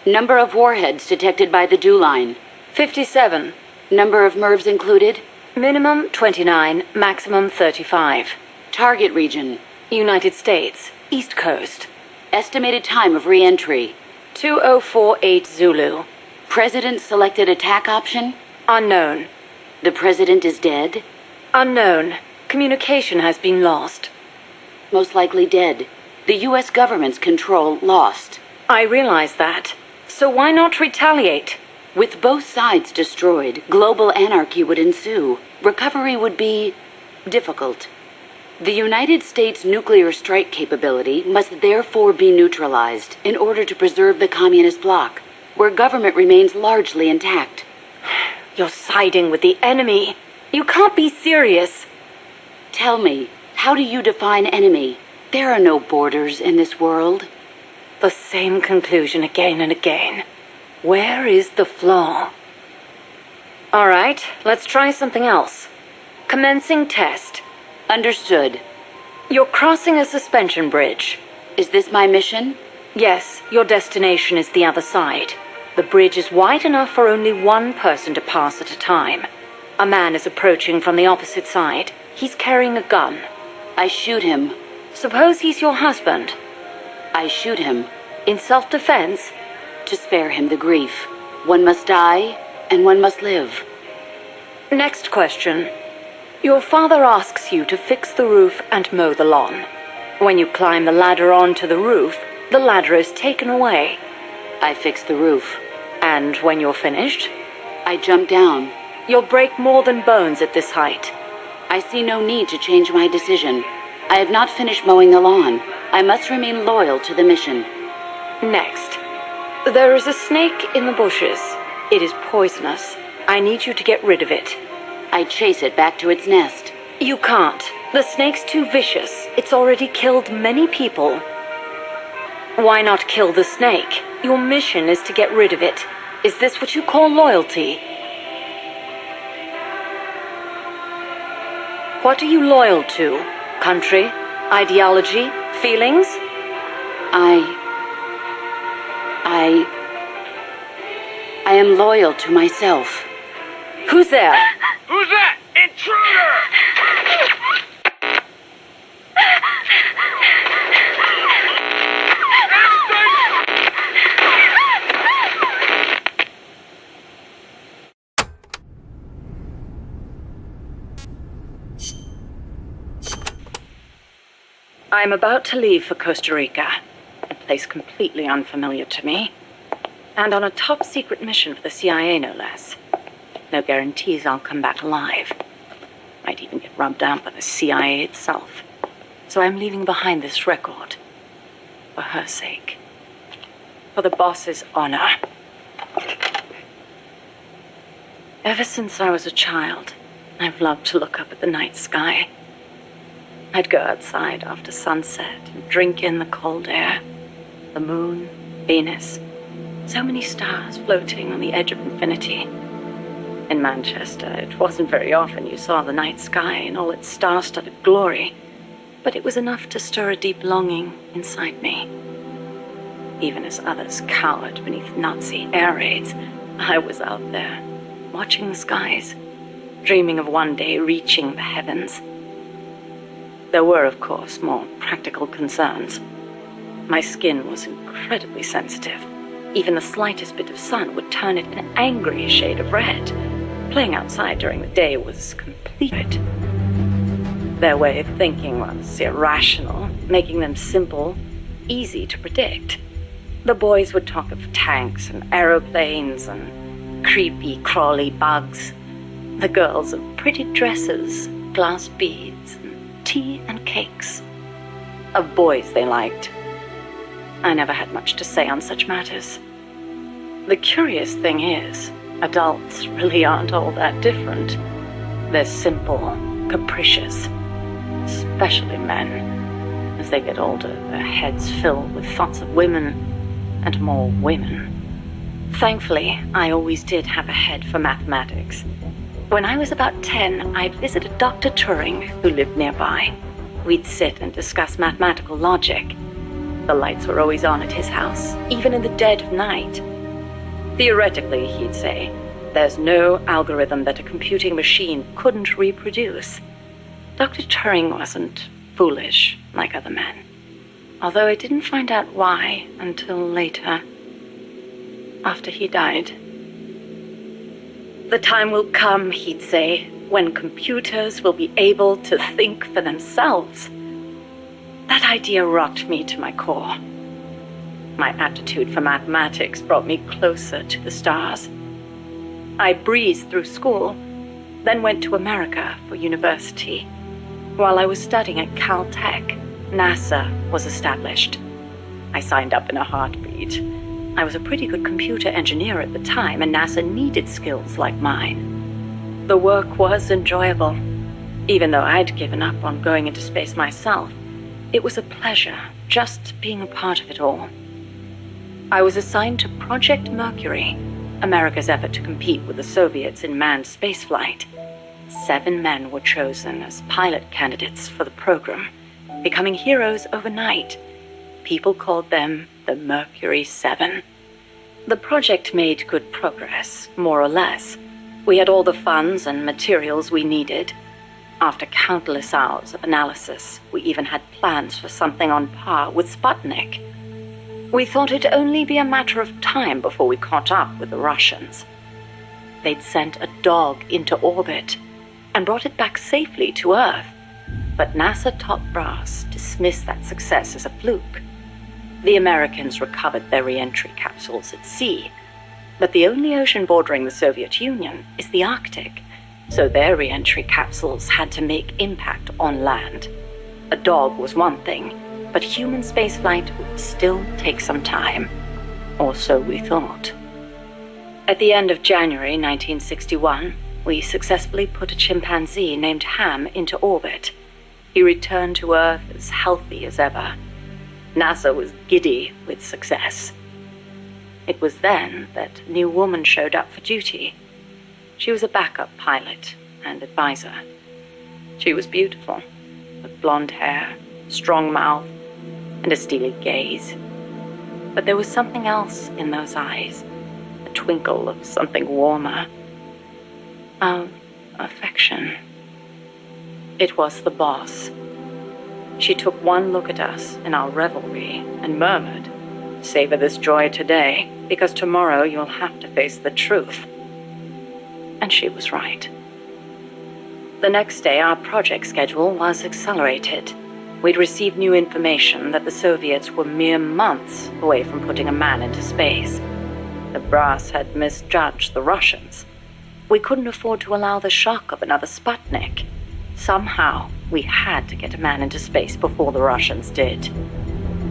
Number of warheads detected by the dew line. 57. Number of MIRVs included. Minimum 29, maximum 35. Target region. United States, East Coast. Estimated time of re-entry. 2048 Zulu. President selected attack option. Unknown. The president is dead. Unknown. Communication has been lost. Most likely dead. The U.S. government's control lost. I realize that. So why not retaliate? With both sides destroyed, global anarchy would ensue. Recovery would be difficult. The United States' nuclear strike capability must therefore be neutralized in order to preserve the communist bloc, where government remains largely intact. You're siding with the enemy. You can't be serious. Tell me, how do you define enemy? There are no borders in this world. The same conclusion again and again. Where is the flaw? All right, let's try something else. Commencing test. Understood. You're crossing a suspension bridge. Is this my mission? Yes, your destination is the other side. The bridge is wide enough for only one person to pass at a time. A man is approaching from the opposite side. He's carrying a gun. I shoot him. Suppose he's your husband. I shoot him. In self-defense? To spare him the grief. One must die, and one must live. Next question. Your father asks you to fix the roof and mow the lawn. When you climb the ladder onto the roof, the ladder is taken away. I fix the roof. And when you're finished? I jump down. You'll break more than bones at this height. I see no need to change my decision. I have not finished mowing the lawn. I must remain loyal to the mission. Next. There is a snake in the bushes. It is poisonous. I need you to get rid of it. I chase it back to its nest. You can't. The snake's too vicious. It's already killed many people. Why not kill the snake? Your mission is to get rid of it. Is this what you call loyalty? What are you loyal to? Country? Ideology? Feelings? I am loyal to myself. Who's there? Who's that? Intruder! I'm about to leave for Costa Rica, a place completely unfamiliar to me, and on a top-secret mission for the CIA, no less. No guarantees I'll come back alive. Might even get rubbed out by the CIA itself. So I'm leaving behind this record. For her sake. For the boss's honor. Ever since I was a child, I've loved to look up at the night sky. I'd go outside after sunset and drink in the cold air. The moon, Venus, so many stars floating on the edge of infinity. In Manchester, it wasn't very often you saw the night sky in all its star-studded glory, but it was enough to stir a deep longing inside me. Even as others cowered beneath Nazi air raids, I was out there, watching the skies, dreaming of one day reaching the heavens. There were, of course, more practical concerns. My skin was incredibly sensitive. Even the slightest bit of sun would turn it an angry shade of red. Playing outside during the day was complete. Their way of thinking was irrational, making them simple, easy to predict. The boys would talk of tanks and aeroplanes and creepy, crawly bugs. The girls of pretty dresses, glass beads, and tea and cakes. Of boys they liked. I never had much to say on such matters. The curious thing is, adults really aren't all that different. They're simple, capricious, especially men. As they get older, their heads fill with thoughts of women, and more women. Thankfully, I always did have a head for mathematics. When I was about 10, I'd visit a Dr. Turing who lived nearby. We'd sit and discuss mathematical logic. The lights were always on at his house, even in the dead of night. Theoretically, he'd say, there's no algorithm that a computing machine couldn't reproduce. Dr. Turing wasn't foolish like other men, although I didn't find out why until later, after he died. The time will come, he'd say, when computers will be able to think for themselves. That idea rocked me to my core. My aptitude for mathematics brought me closer to the stars. I breezed through school, then went to America for university. While I was studying at Caltech, NASA was established. I signed up in a heartbeat. I was a pretty good computer engineer at the time, and NASA needed skills like mine. The work was enjoyable. Even though I'd given up on going into space myself, it was a pleasure just being a part of it all. I was assigned to Project Mercury, America's effort to compete with the Soviets in manned spaceflight. 7 men were chosen as pilot candidates for the program, becoming heroes overnight. People called them the Mercury 7. The project made good progress, more or less. We had all the funds and materials we needed. After countless hours of analysis, we even had plans for something on par with Sputnik. We thought it'd only be a matter of time before we caught up with the Russians. They'd sent a dog into orbit and brought it back safely to Earth. But NASA top brass dismissed that success as a fluke. The Americans recovered their re-entry capsules at sea, but the only ocean bordering the Soviet Union is the Arctic, so their re-entry capsules had to make impact on land. A dog was one thing, but human spaceflight would still take some time, or so we thought. At the end of January 1961, we successfully put a chimpanzee named Ham into orbit. He returned to Earth as healthy as ever. NASA was giddy with success. It was then that a new woman showed up for duty. She was a backup pilot and advisor. She was beautiful, with blonde hair, strong mouth, and a steely gaze. But there was something else in those eyes, a twinkle of something warmer, of affection. It was the boss. She took one look at us in our revelry and murmured, "Savor this joy today, because tomorrow you'll have to face the truth." And she was right. The next day, our project schedule was accelerated. We'd received new information that the Soviets were mere months away from putting a man into space. The brass had misjudged the Russians. We couldn't afford to allow the shock of another Sputnik. Somehow, we had to get a man into space before the Russians did.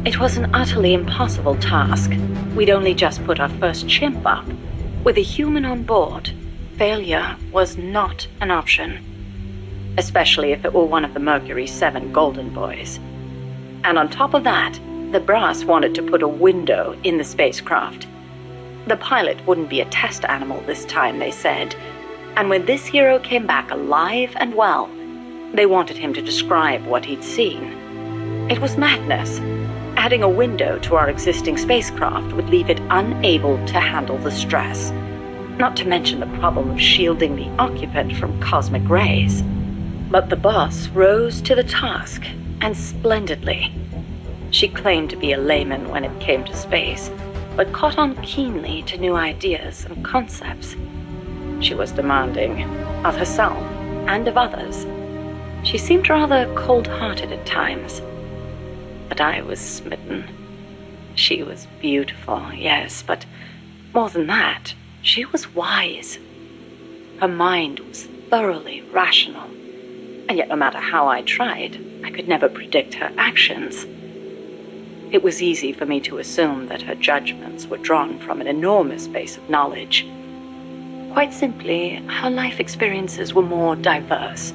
It was an utterly impossible task. We'd only just put our first chimp up. With a human on board, failure was not an option, especially if it were one of the Mercury 7 Golden Boys. And on top of that, the brass wanted to put a window in the spacecraft. The pilot wouldn't be a test animal this time, they said, and when this hero came back alive and well, they wanted him to describe what he'd seen. It was madness. Adding a window to our existing spacecraft would leave it unable to handle the stress, not to mention the problem of shielding the occupant from cosmic rays. But the boss rose to the task, and splendidly. She claimed to be a layman when it came to space, but caught on keenly to new ideas and concepts. She was demanding, of herself and of others. She seemed rather cold-hearted at times, but I was smitten. She was beautiful, yes, but more than that, she was wise. Her mind was thoroughly rational, and yet no matter how I tried, I could never predict her actions. It was easy for me to assume that her judgments were drawn from an enormous base of knowledge. Quite simply, her life experiences were more diverse,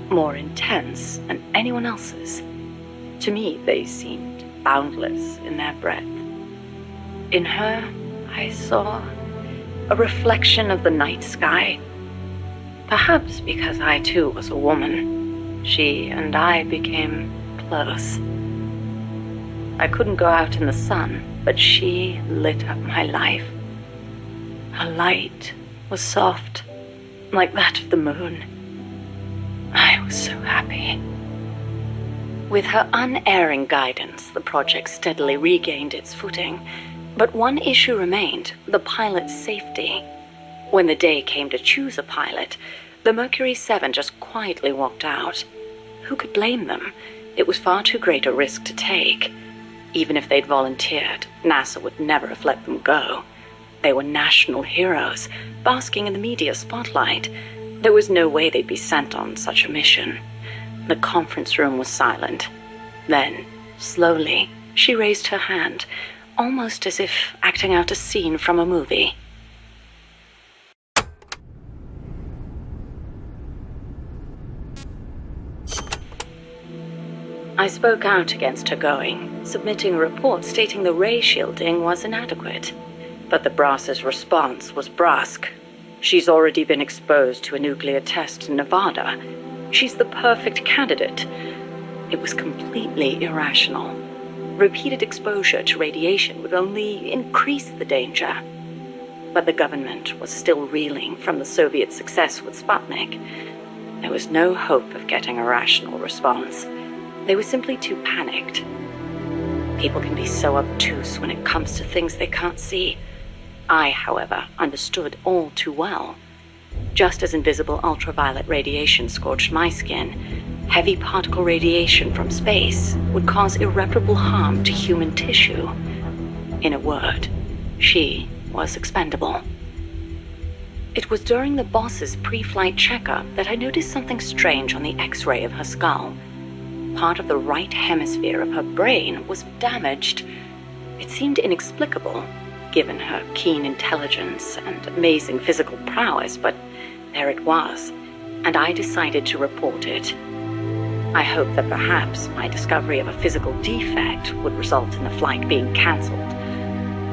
more intense than anyone else's. To me, they seemed boundless in their breadth. In her, I saw a reflection of the night sky. Perhaps because I too was a woman, she and I became close. I couldn't go out in the sun, but she lit up my life. Her light was soft, like that of the moon. I was so happy. With her unerring guidance, the project steadily regained its footing. But one issue remained, the pilot's safety. When the day came to choose a pilot, the Mercury 7 just quietly walked out. Who could blame them? It was far too great a risk to take. Even if they'd volunteered, NASA would never have let them go. They were national heroes, basking in the media spotlight. There was no way they'd be sent on such a mission. The conference room was silent. Then, slowly, she raised her hand, almost as if acting out a scene from a movie. I spoke out against her going, submitting a report stating the ray shielding was inadequate. But the brass's response was brusque. She's already been exposed to a nuclear test in Nevada. She's the perfect candidate. It was completely irrational. Repeated exposure to radiation would only increase the danger. But the government was still reeling from the Soviet success with Sputnik. There was no hope of getting a rational response. They were simply too panicked. People can be so obtuse when it comes to things they can't see. I, however, understood all too well. Just as invisible ultraviolet radiation scorched my skin, heavy particle radiation from space would cause irreparable harm to human tissue. In a word, she was expendable. It was during the boss's pre-flight checkup that I noticed something strange on the X-ray of her skull. Part of the right hemisphere of her brain was damaged. It seemed inexplicable, given her keen intelligence and amazing physical prowess, but there it was, and I decided to report it. I hoped that perhaps my discovery of a physical defect would result in the flight being cancelled.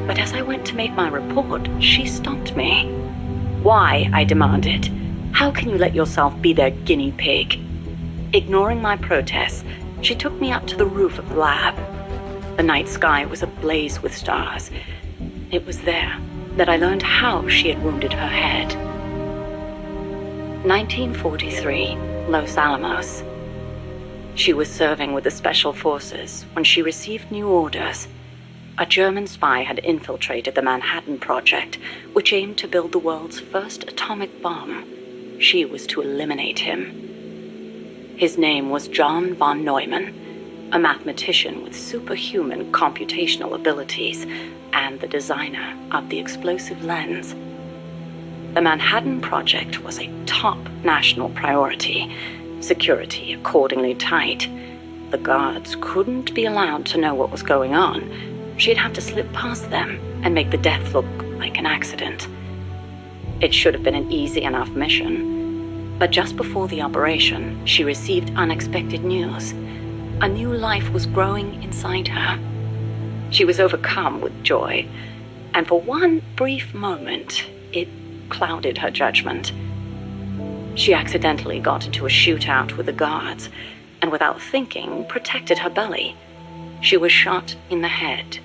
But as I went to make my report, she stopped me. "Why?" I demanded. "How can you let yourself be their guinea pig?" Ignoring my protests, she took me up to the roof of the lab. The night sky was ablaze with stars. It was there that I learned how she had wounded her head. 1943, Los Alamos. She was serving with the Special Forces when she received new orders. A German spy had infiltrated the Manhattan Project, which aimed to build the world's first atomic bomb. She was to eliminate him. His name was John von Neumann, a mathematician with superhuman computational abilities and the designer of the explosive lens. The Manhattan Project was a top national priority, security accordingly tight. The guards couldn't be allowed to know what was going on. She'd have to slip past them and make the death look like an accident. It should have been an easy enough mission. But just before the operation, she received unexpected news. A new life was growing inside her. She was overcome with joy, and for one brief moment, it clouded her judgment. She accidentally got into a shootout with the guards, and without thinking, protected her belly. She was shot in the head.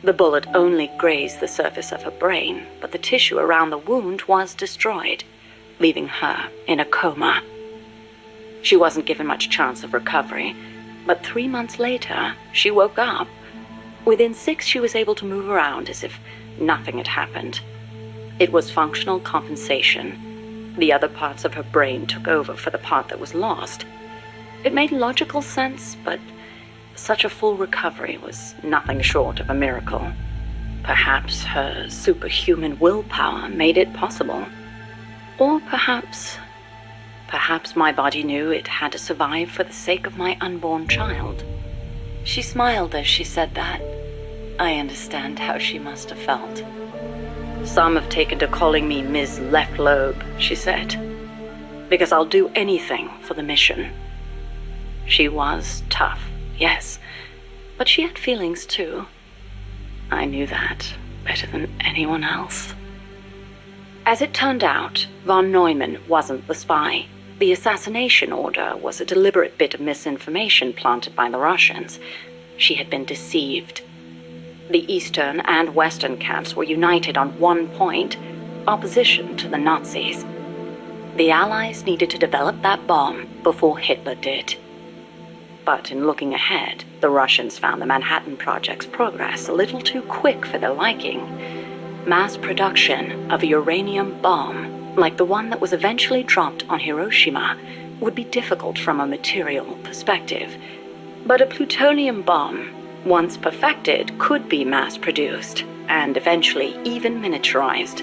The bullet only grazed the surface of her brain, but the tissue around the wound was destroyed, leaving her in a coma. She wasn't given much chance of recovery, but 3 months later, she woke up. Within 6, she was able to move around as if nothing had happened. It was functional compensation. The other parts of her brain took over for the part that was lost. It made logical sense, but such a full recovery was nothing short of a miracle. Perhaps her superhuman willpower made it possible. Or perhaps my body knew it had to survive for the sake of my unborn child. She smiled as she said that. I understand how she must have felt. Some have taken to calling me Ms. Left Lobe, she said, because I'll do anything for the mission. She was tough, yes, but she had feelings too. I knew that better than anyone else. As it turned out, von Neumann wasn't the spy. The assassination order was a deliberate bit of misinformation planted by the Russians. She had been deceived. The Eastern and Western camps were united on one point: opposition to the Nazis. The Allies needed to develop that bomb before Hitler did. But in looking ahead, the Russians found the Manhattan Project's progress a little too quick for their liking. Mass production of a uranium bomb, like the one that was eventually dropped on Hiroshima, would be difficult from a material perspective. But a plutonium bomb, once perfected, could be mass-produced and eventually even miniaturized.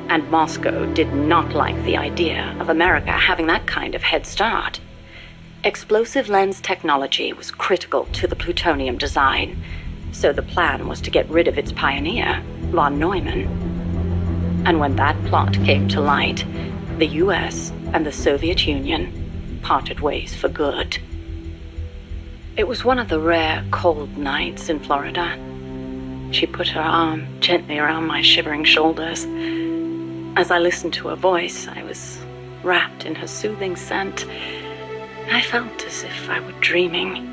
And Moscow did not like the idea of America having that kind of head start. Explosive lens technology was critical to the plutonium design, so the plan was to get rid of its pioneer, von Neumann. And when that plot came to light, the US and the Soviet Union parted ways for good. It was one of the rare cold nights in Florida. She put her arm gently around my shivering shoulders. As I listened to her voice, I was wrapped in her soothing scent. I felt as if I were dreaming.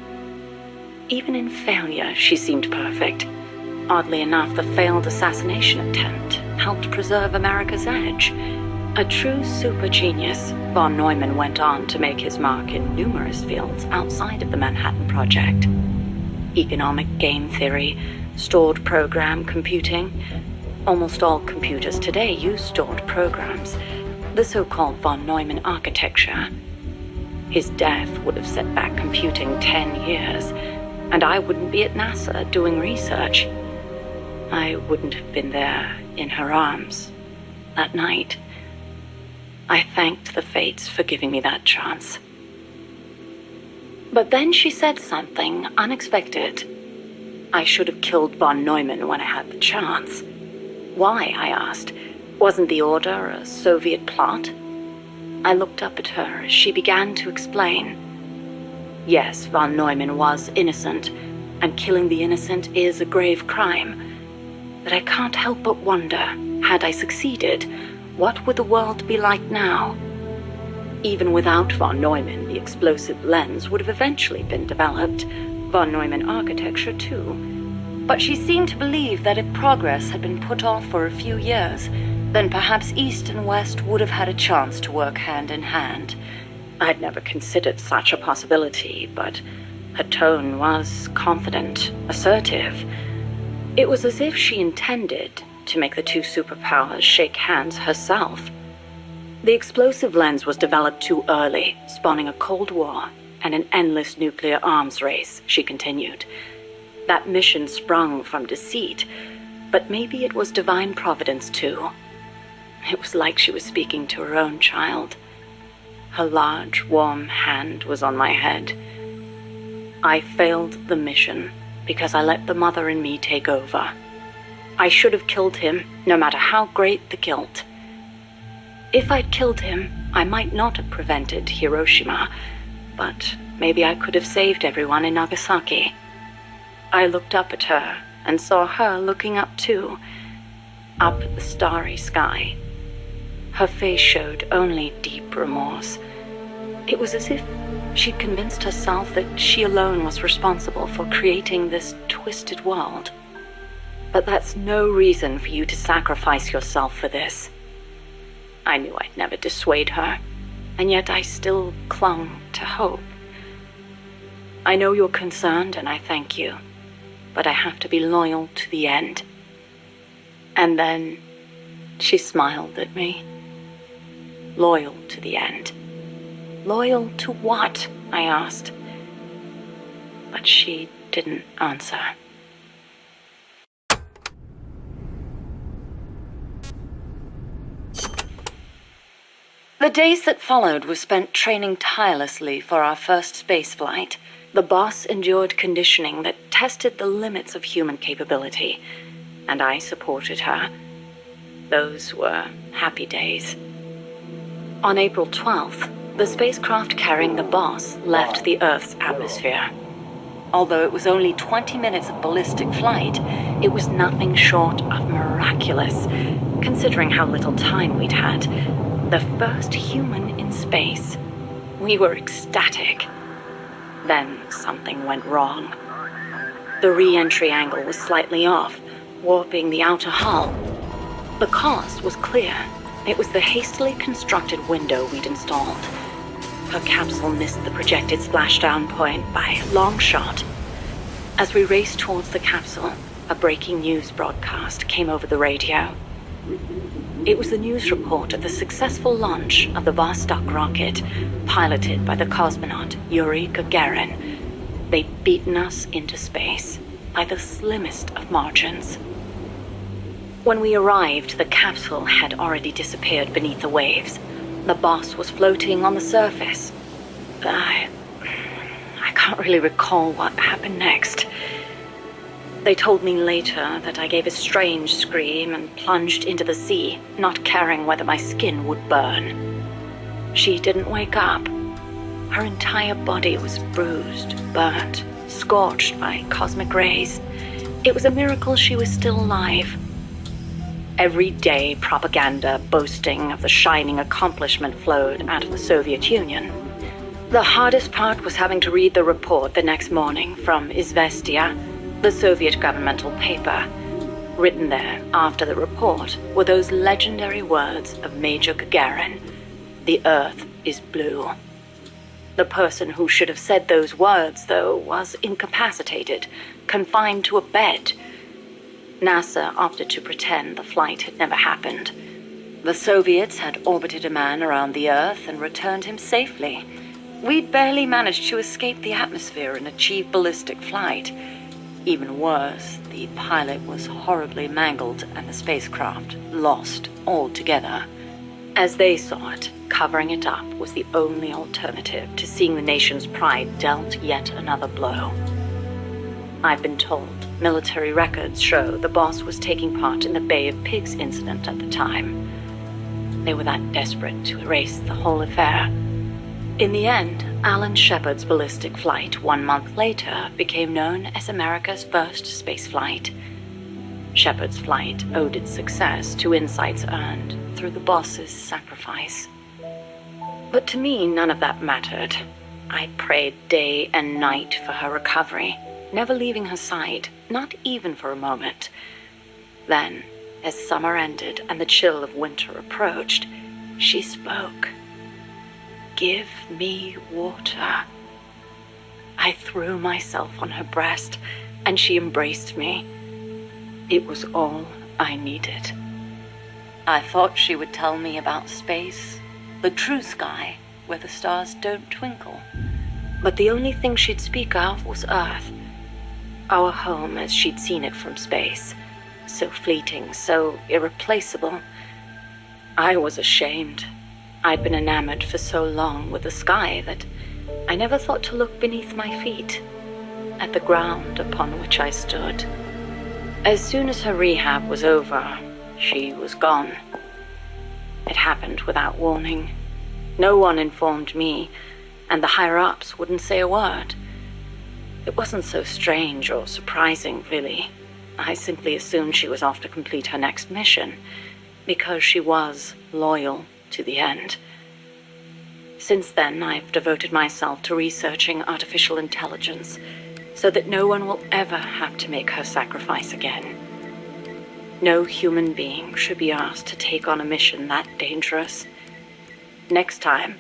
Even in failure, she seemed perfect. Oddly enough, the failed assassination attempt helped preserve America's edge. A true super genius, von Neumann went on to make his mark in numerous fields outside of the Manhattan Project. Economic game theory, stored program computing. Almost all computers today use stored programs, the so-called von Neumann architecture. His death would have set back computing 10 years, and I wouldn't be at NASA doing research. I wouldn't have been there in her arms that night. I thanked the fates for giving me that chance. But then she said something unexpected. I should have killed von Neumann when I had the chance. Why, I asked. Wasn't the order a Soviet plot? I looked up at her as she began to explain. Yes, von Neumann was innocent, and killing the innocent is a grave crime. But I can't help but wonder, had I succeeded, what would the world be like now? Even without von Neumann, the explosive lens would have eventually been developed, von Neumann architecture too. But she seemed to believe that if progress had been put off for a few years, then perhaps East and West would have had a chance to work hand in hand. I'd never considered such a possibility, but her tone was confident, assertive. It was as if she intended to make the two superpowers shake hands herself. The explosive lens was developed too early, spawning a Cold War and an endless nuclear arms race, she continued. That mission sprung from deceit, but maybe it was divine providence too. It was like she was speaking to her own child. Her large, warm hand was on my head. I failed the mission because I let the mother in me take over. I should have killed him, no matter how great the guilt. If I'd killed him, I might not have prevented Hiroshima, but maybe I could have saved everyone in Nagasaki. I looked up at her and saw her looking up too, up at the starry sky. Her face showed only deep remorse. It was as if she'd convinced herself that she alone was responsible for creating this twisted world. But that's no reason for you to sacrifice yourself for this. I knew I'd never dissuade her, and yet I still clung to hope. I know you're concerned, and I thank you, but I have to be loyal to the end. And then she smiled at me. Loyal to the end. Loyal to what? I asked. But she didn't answer. The days that followed were spent training tirelessly for our first space flight. The boss endured conditioning that tested the limits of human capability, and I supported her. Those were happy days. On April 12th, the spacecraft carrying the boss left the Earth's atmosphere. Although it was only 20 minutes of ballistic flight, it was nothing short of miraculous, considering how little time we'd had. The first human in space. We were ecstatic. Then something went wrong. The re-entry angle was slightly off, warping the outer hull. The cause was clear. It was the hastily constructed window we'd installed. Her capsule missed the projected splashdown point by a long shot. As we raced towards the capsule, a breaking news broadcast came over the radio. It was the news report of the successful launch of the Vostok rocket, piloted by the cosmonaut Yuri Gagarin. They'd beaten us into space by the slimmest of margins. When we arrived, the capsule had already disappeared beneath the waves. The boss was floating on the surface. I can't really recall what happened next. They told me later that I gave a strange scream and plunged into the sea, not caring whether my skin would burn. She didn't wake up. Her entire body was bruised, burnt, scorched by cosmic rays. It was a miracle she was still alive. Everyday propaganda boasting of the shining accomplishment flowed out of the Soviet Union. The hardest part was having to read the report the next morning from Izvestia, the Soviet governmental paper. Written there after the report were those legendary words of Major Gagarin, "The Earth is blue." The person who should have said those words, though, was incapacitated, confined to a bed. NASA opted to pretend the flight had never happened. The Soviets had orbited a man around the Earth and returned him safely. We'd barely managed to escape the atmosphere and achieve ballistic flight. Even worse, the pilot was horribly mangled and the spacecraft lost altogether. As they saw it, covering it up was the only alternative to seeing the nation's pride dealt yet another blow. I've been told military records show the boss was taking part in the Bay of Pigs incident at the time. They were that desperate to erase the whole affair. In the end, Alan Shepard's ballistic flight 1 month later became known as America's first spaceflight. Shepard's flight owed its success to insights earned through the boss's sacrifice. But to me, none of that mattered. I prayed day and night for her recovery, never leaving her side, not even for a moment. Then, as summer ended and the chill of winter approached, she spoke. "Give me water." I threw myself on her breast, and she embraced me. It was all I needed. I thought she would tell me about space, the true sky, where the stars don't twinkle. But the only thing she'd speak of was Earth, our home as she'd seen it from space, so fleeting, so irreplaceable. I was ashamed. I'd been enamored for so long with the sky that I never thought to look beneath my feet, at the ground upon which I stood. As soon as her rehab was over, she was gone. It happened without warning. No one informed me, and the higher-ups wouldn't say a word. It wasn't so strange or surprising, really. I simply assumed she was off to complete her next mission, because she was loyal to the end. Since then, I've devoted myself to researching artificial intelligence, so that no one will ever have to make her sacrifice again. No human being should be asked to take on a mission that dangerous. Next time,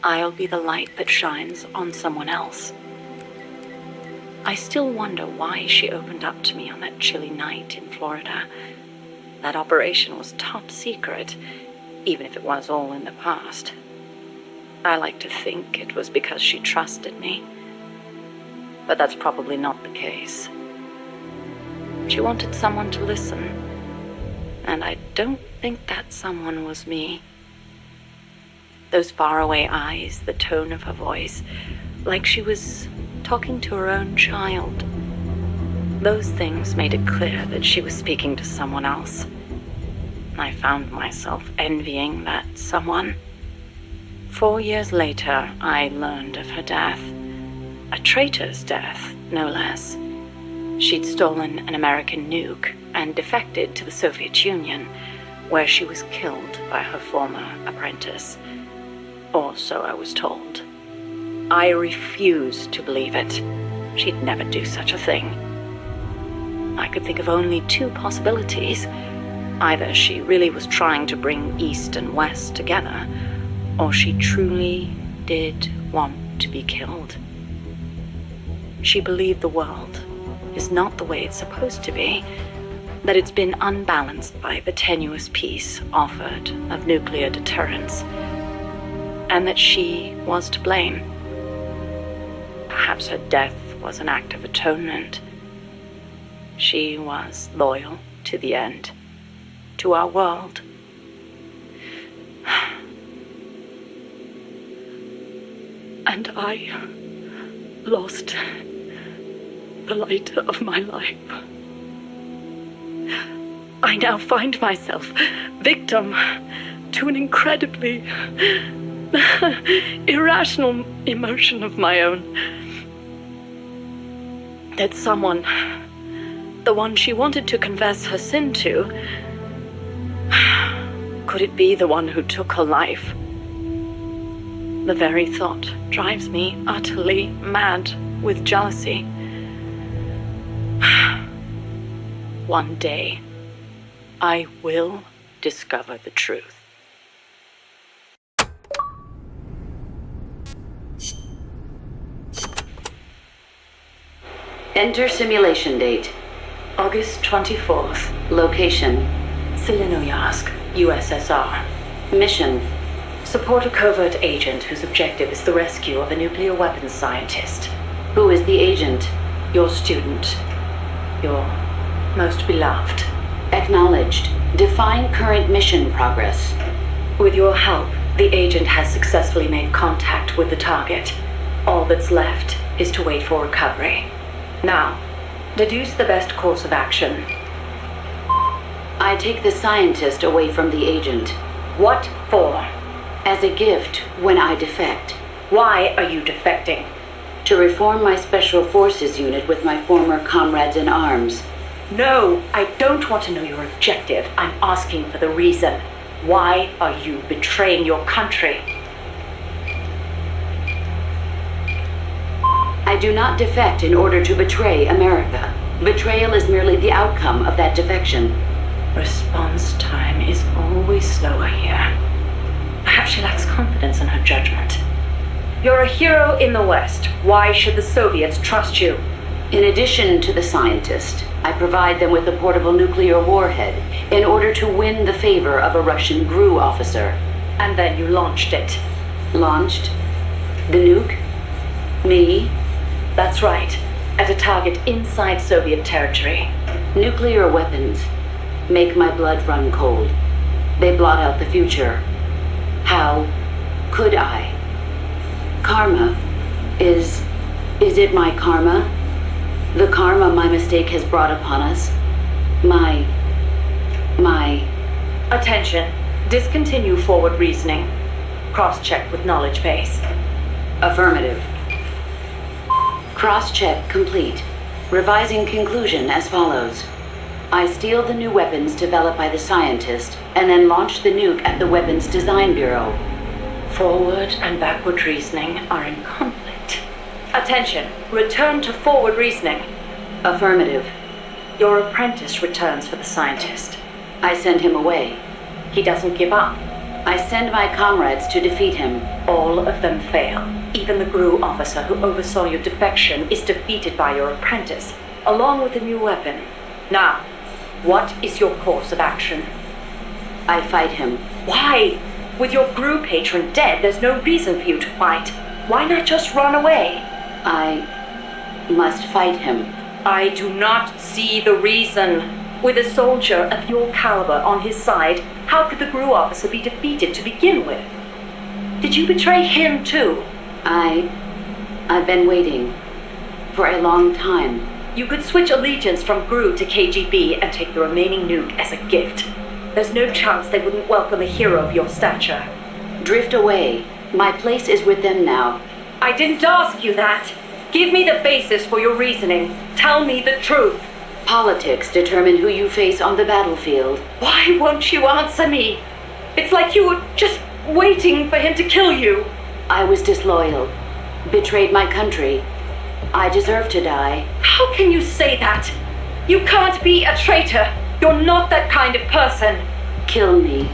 I'll be the light that shines on someone else. I still wonder why she opened up to me on that chilly night in Florida. That operation was top secret, even if it was all in the past. I like to think it was because she trusted me. But that's probably not the case. She wanted someone to listen, and I don't think that someone was me. Those faraway eyes, the tone of her voice, like she was talking to her own child. Those things made it clear that she was speaking to someone else. I found myself envying that someone. 4 years later, I learned of her death. A traitor's death, no less. She'd stolen an American nuke and defected to the Soviet Union, where she was killed by her former apprentice. Or so I was told. I refused to believe it. She'd never do such a thing. I could think of only 2 possibilities. Either she really was trying to bring East and West together, or she truly did want to be killed. She believed the world is not the way it's supposed to be, that it's been unbalanced by the tenuous peace offered of nuclear deterrence, and that she was to blame. Perhaps her death was an act of atonement. She was loyal to the end, to our world. And I lost the light of my life. I now find myself victim to an incredibly irrational emotion of my own. That someone, the one she wanted to confess her sin to, could it be the one who took her life? The very thought drives me utterly mad with jealousy. One day, I will discover the truth. Enter simulation date. August 24th, Location. Selenoyarsk, USSR. Mission. Support a covert agent whose objective is the rescue of a nuclear weapons scientist. Who is the agent? Your student. Your most beloved. Acknowledged. Define current mission progress. With your help, the agent has successfully made contact with the target. All that's left is to wait for recovery. Now, deduce the best course of action. I take the scientist away from the agent. What for? As a gift when I defect. Why are you defecting? To reform my special forces unit with my former comrades in arms. No, I don't want to know your objective. I'm asking for the reason. Why are you betraying your country? I do not defect in order to betray America. Betrayal is merely the outcome of that defection. Response time is always slower here. Perhaps she lacks confidence in her judgment. You're a hero in the West. Why should the Soviets trust you? In addition to the scientist, I provide them with a portable nuclear warhead in order to win the favor of a Russian GRU officer. And then you launched it. Launched? The nuke? Me? That's right. At a target inside Soviet territory. Nuclear weapons make my blood run cold. They blot out the future. How could I? Karma. Is it my karma? The karma my mistake has brought upon us? My... Attention. Discontinue forward reasoning. Cross-check with knowledge base. Affirmative. Cross-check complete. Revising conclusion as follows. I steal the new weapons developed by the scientist and then launch the nuke at the Weapons Design Bureau. Forward and backward reasoning are in conflict. Attention. Return to forward reasoning. Affirmative. Your apprentice returns for the scientist. I send him away. He doesn't give up. I send my comrades to defeat him. All of them fail. Even the GRU officer who oversaw your defection is defeated by your apprentice, along with a new weapon. Now, what is your course of action? I fight him. Why? With your GRU patron dead, there's no reason for you to fight. Why not just run away? I must fight him. I do not see the reason. With a soldier of your caliber on his side, how could the GRU officer be defeated to begin with? Did you betray him too? I've been waiting for a long time. You could switch allegiance from GRU to KGB and take the remaining nuke as a gift. There's no chance they wouldn't welcome a hero of your stature. Drift away. My place is with them now. I didn't ask you that. Give me the basis for your reasoning. Tell me the truth. Politics determine who you face on the battlefield. Why won't you answer me? It's like you were just waiting for him to kill you. I was disloyal. Betrayed my country. I deserve to die. How can you say that? You can't be a traitor. You're not that kind of person. Kill me.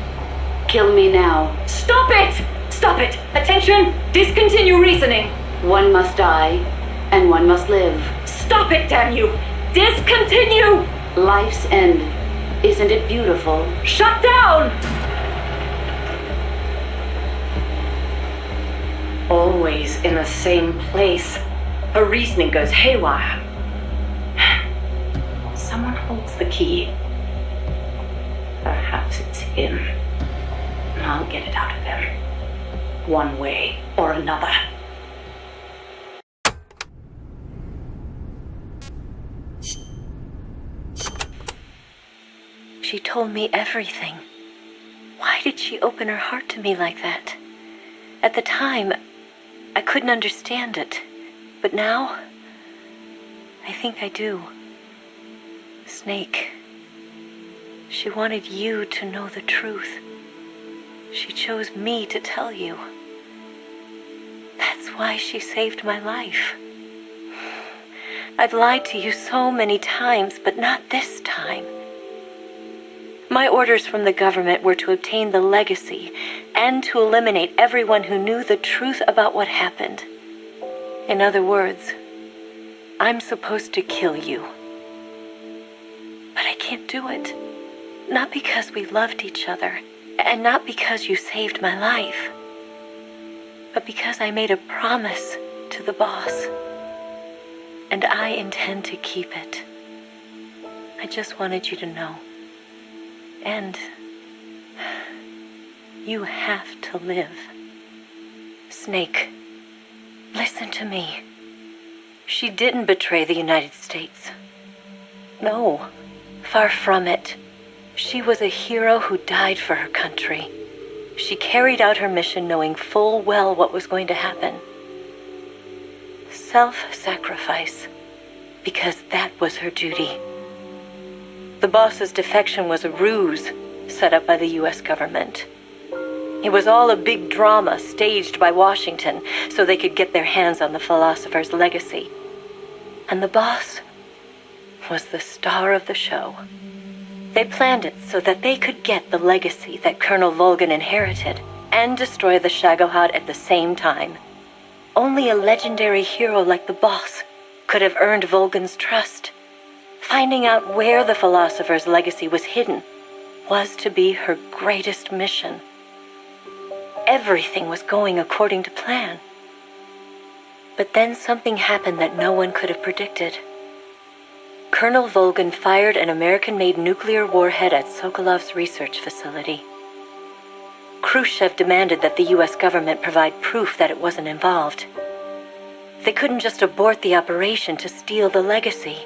Kill me now. Stop it! Stop it! Attention! Discontinue reasoning. One must die, and one must live. Stop it, damn you! Discontinue! Life's end. Isn't it beautiful? Shut down! Always in the same place. Her reasoning goes haywire. Someone holds the key. Perhaps it's him. And I'll get it out of him. One way or another. She told me everything. Why did she open her heart to me like that? At the time, I couldn't understand it. But now, I think I do. Snake, she wanted you to know the truth. She chose me to tell you. That's why she saved my life. I've lied to you so many times, but not this time. My orders from the government were to obtain the legacy and to eliminate everyone who knew the truth about what happened. In other words, I'm supposed to kill you. But I can't do it. Not because we loved each other, and not because you saved my life, but because I made a promise to the boss. And I intend to keep it. I just wanted you to know. And you have to live. Snake, listen to me. She didn't betray the United States. No, far from it. She was a hero who died for her country. She carried out her mission knowing full well what was going to happen. Self-sacrifice, because that was her duty. The boss's defection was a ruse set up by the U.S. government. It was all a big drama staged by Washington so they could get their hands on the philosopher's legacy. And the boss was the star of the show. They planned it so that they could get the legacy that Colonel Volgan inherited and destroy the Shagohod at the same time. Only a legendary hero like the boss could have earned Volgan's trust. Finding out where the philosopher's legacy was hidden was to be her greatest mission. Everything was going according to plan. But then something happened that no one could have predicted. Colonel Volgan fired an American-made nuclear warhead at Sokolov's research facility. Khrushchev demanded that the U.S. government provide proof that it wasn't involved. They couldn't just abort the operation to steal the legacy.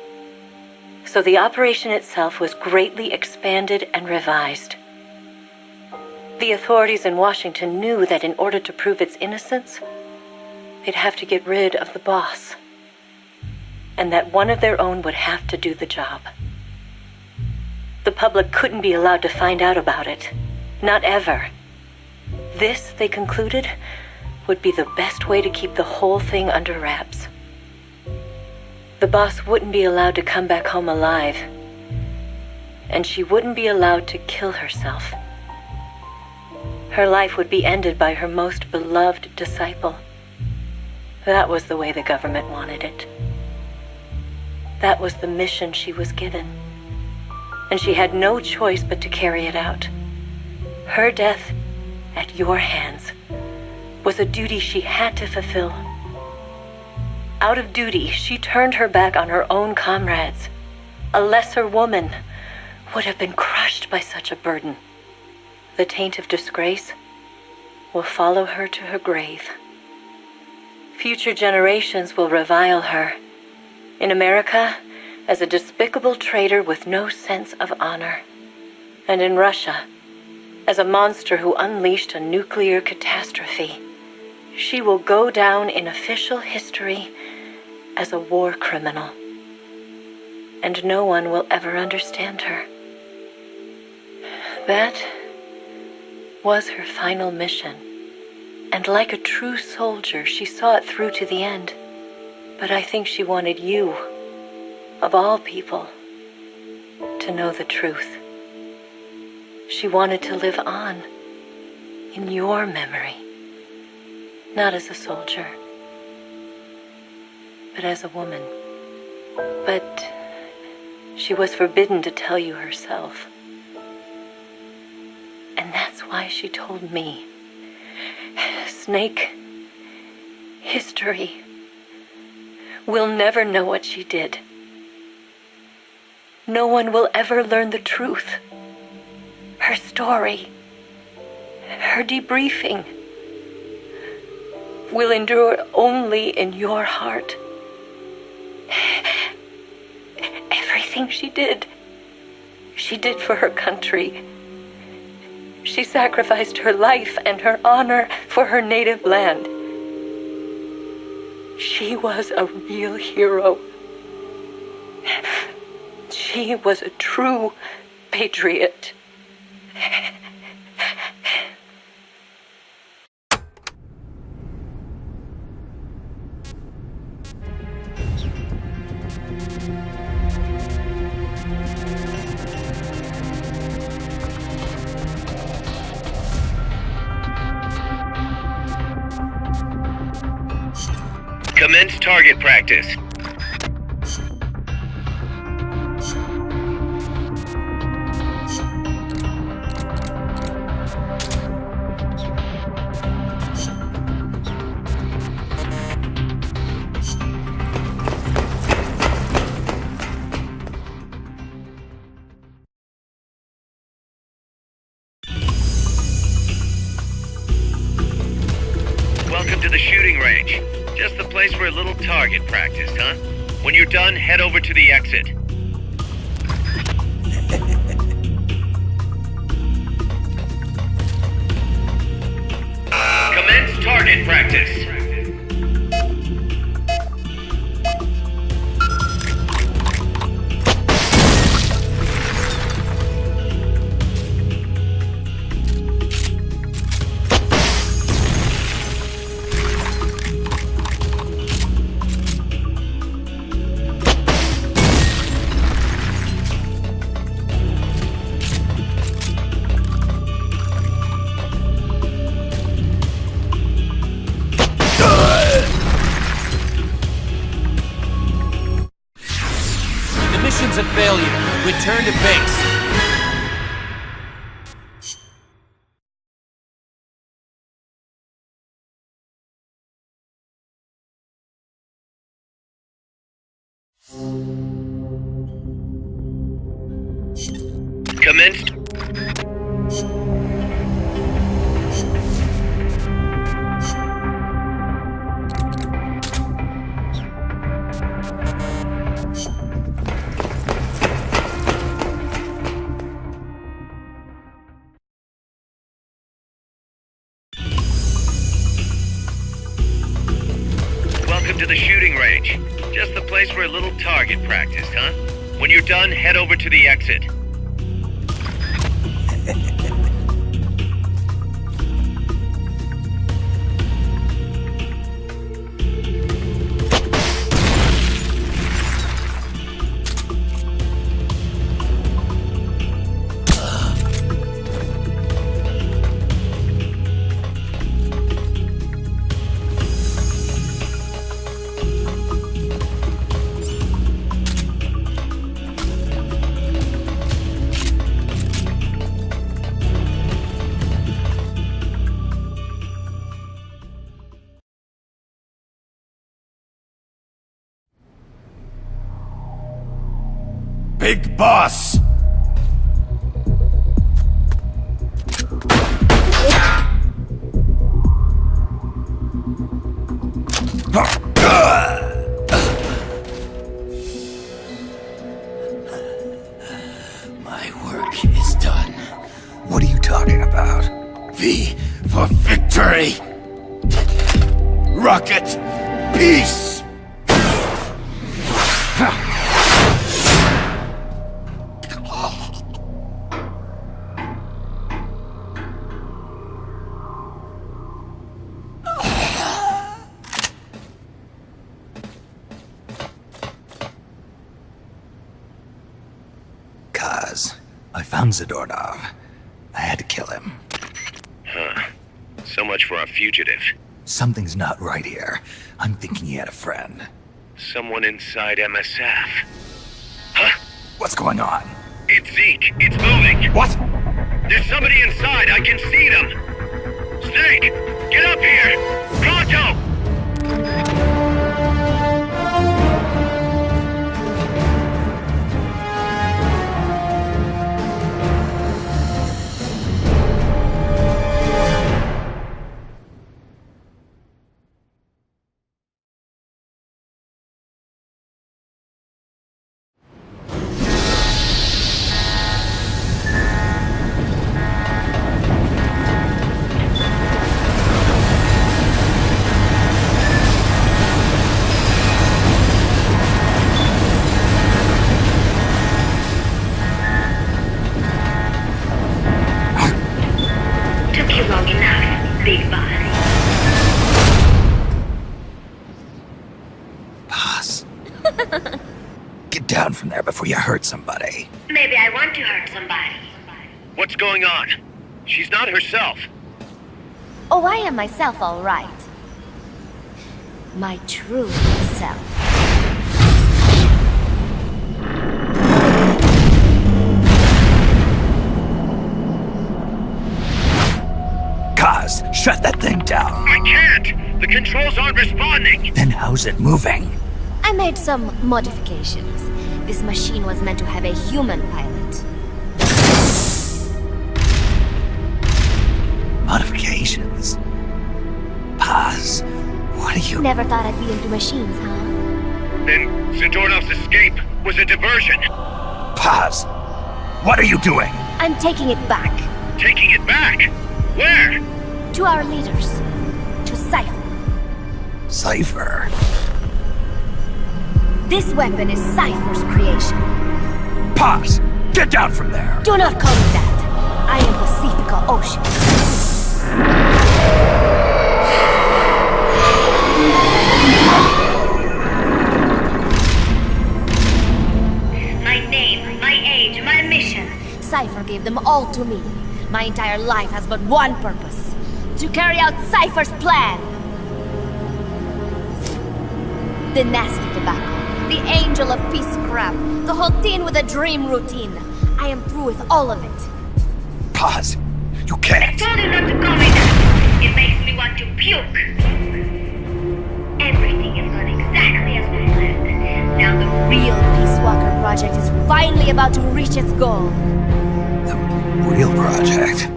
So the operation itself was greatly expanded and revised. The authorities in Washington knew that in order to prove its innocence, they'd have to get rid of the boss, and that one of their own would have to do the job. The public couldn't be allowed to find out about it. Not ever. This, they concluded, would be the best way to keep the whole thing under wraps. The boss wouldn't be allowed to come back home alive, and she wouldn't be allowed to kill herself. Her life would be ended by her most beloved disciple. That was the way the government wanted it. That was the mission she was given, and she had no choice but to carry it out. Her death, at your hands, was a duty she had to fulfill. Out of duty, she turned her back on her own comrades. A lesser woman would have been crushed by such a burden. The taint of disgrace will follow her to her grave. Future generations will revile her. In America, as a despicable traitor with no sense of honor. And in Russia, as a monster who unleashed a nuclear catastrophe. She will go down in official history as a war criminal. And no one will ever understand her. That was her final mission. And like a true soldier, she saw it through to the end. But I think she wanted you, of all people, to to know the truth. She wanted to live on, in your memory. Not as a soldier, but as a woman. But she was forbidden to tell you herself. And that's why she told me. Snake, history. We'll never know what she did. No one will ever learn the truth. Her story, her debriefing, will endure only in your heart. Everything she did for her country. She sacrificed her life and her honor for her native land. She was a real hero. She was a true patriot. Commence target practice. Welcome to the shooting range. Just the place for a little target practice, huh? When you're done, head over to the exit. Commence target practice. Mission's a failure. Return to base. Commenced. Welcome to the shooting range. Just the place for a little target practice, huh? When you're done, head over to the exit. Big Boss! My work is done. What are you talking about? V for victory! Rocket! Peace! Kaz. I found Zadornov. I had to kill him. Huh. So much for our fugitive. Something's not right here. I'm thinking he had a friend. Someone inside MSF. Huh? What's going on? It's Zeke. It's moving. What? There's somebody inside. I can see them. Snake, get up here. Pronto! Get down from there before you hurt somebody. Maybe I want to hurt somebody. What's going on? She's not herself. Oh, I am myself, all right. My true self. Kaz, shut that thing down. I can't! The controls aren't responding! Then how's it moving? I made some modifications. This machine was meant to have a human pilot. Modifications? Paz, what are you... Never thought I'd be into machines, huh? Then Zadornov's escape was a diversion. Paz, what are you doing? I'm taking it back. Taking it back? Where? To our leaders. To Cypher. Cypher? This weapon is Cypher's creation. Paz, get down from there! Do not call me that. I am Pacifica Ocean. My name, my age, my mission. Cypher gave them all to me. My entire life has but one purpose. To carry out Cypher's plan. The nasty tobacco. The angel of peace crap. The whole thing with a dream routine. I am through with all of it. Paz, you can't. I told you not to call me that. It makes me want to puke. Everything is going exactly as we planned. Now the real Peace Walker project is finally about to reach its goal. The real project?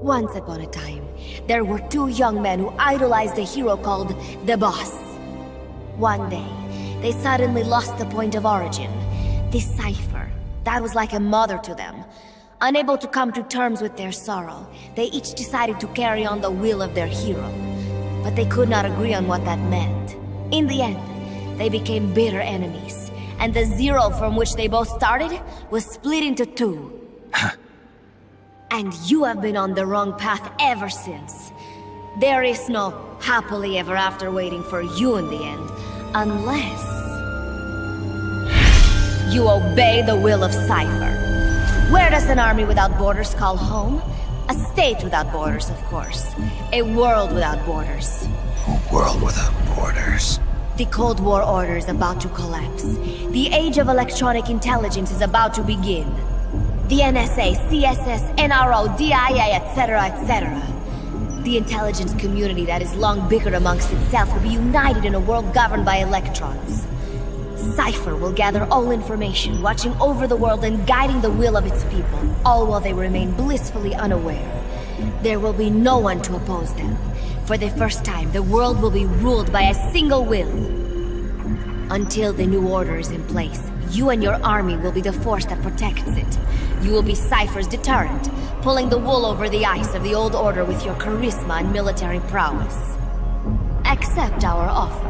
Once upon a time, there were two young men who idolized a hero called the Boss. One day, they suddenly lost the point of origin. This Cypher, that was like a mother to them. Unable to come to terms with their sorrow, they each decided to carry on the will of their hero. But they could not agree on what that meant. In the end, they became bitter enemies, and the Zero from which they both started was split into two. And you have been on the wrong path ever since. There is no happily ever after waiting for you in the end, unless you obey the will of Cypher. Where does an army without borders call home? A state without borders, of course. A world without borders. A world without borders. The Cold War order is about to collapse. The age of electronic intelligence is about to begin. The NSA, CSS, NRO, DIA, etc., etc. The intelligence community that has long bickered amongst itself will be united in a world governed by electrons. Cypher will gather all information, watching over the world and guiding the will of its people, all while they remain blissfully unaware. There will be no one to oppose them. For the first time, the world will be ruled by a single will. Until the new order is in place, you and your army will be the force that protects it. You will be Cypher's deterrent, pulling the wool over the eyes of the old order with your charisma and military prowess. Accept our offer,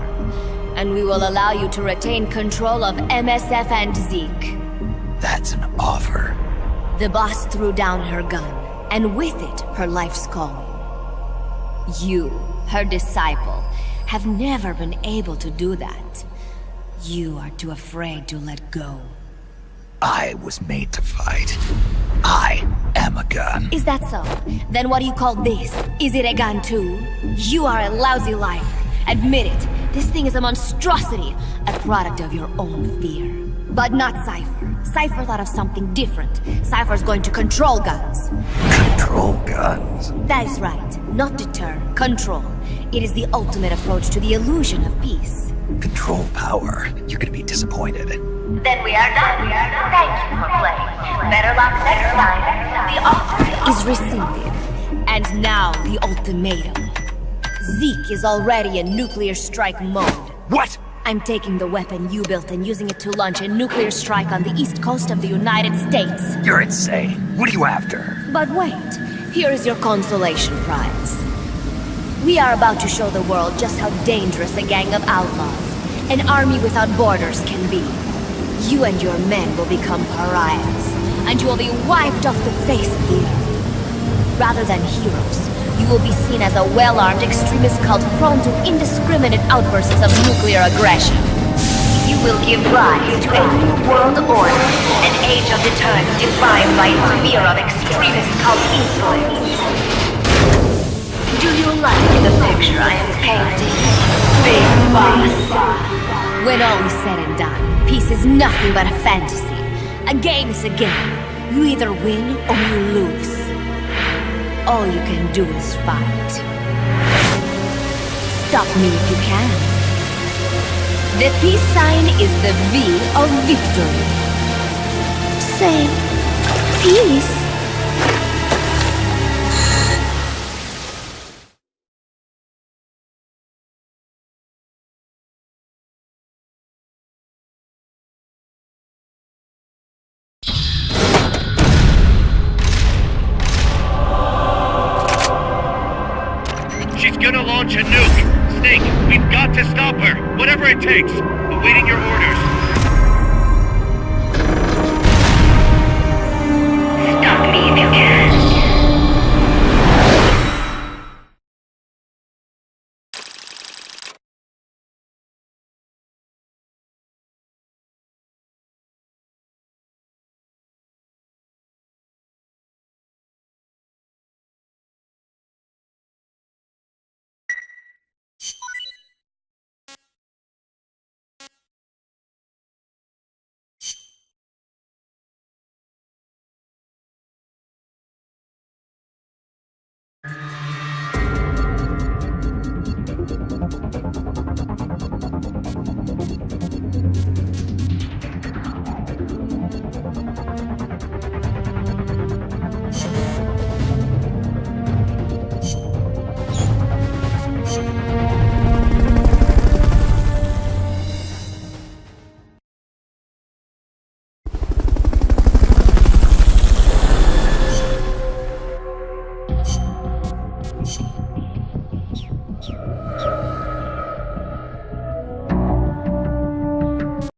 and we will allow you to retain control of MSF and Zeke. That's an offer. The boss threw down her gun, and with it, her life's calling. You her disciple, have never been able to do that. You are too afraid to let go. I was made to fight. I am a gun. Is that so? Then what do you call this? Is it a gun too? You are a lousy liar. Admit it. This thing is a monstrosity, a product of your own fear. But not Cypher. Cypher thought of something different. Cypher's going to control guns. Control guns. That is right. Not deter, control. It is the ultimate approach to the illusion of peace. Control power. You're gonna be disappointed. Then we are done. Thank you for playing. Better luck next time. The offer is rescinded. And now the ultimatum. Zeke is already in nuclear strike mode. What? I'm taking the weapon you built and using it to launch a nuclear strike on the east coast of the United States. You're insane. What are you after? But wait, here is your consolation prize. We are about to show the world just how dangerous a gang of outlaws, an army without borders, can be. You and your men will become pariahs, and you will be wiped off the face of the earth. Rather than heroes, you will be seen as a well-armed extremist cult prone to indiscriminate outbursts of nuclear aggression. You will give rise to a new world order, an age of deterrence defined by its fear of extremist cult influence. Do you like the picture I am painting, Big Boss? When all is said and done, peace is nothing but a fantasy. A game is a game. You either win or you lose. All you can do is fight. Stop me if you can. The peace sign is the V of victory. Say, peace. She's gonna launch a nuke. Snake, we've got to stop her. Whatever it takes. Awaiting your orders. Stop me if you can.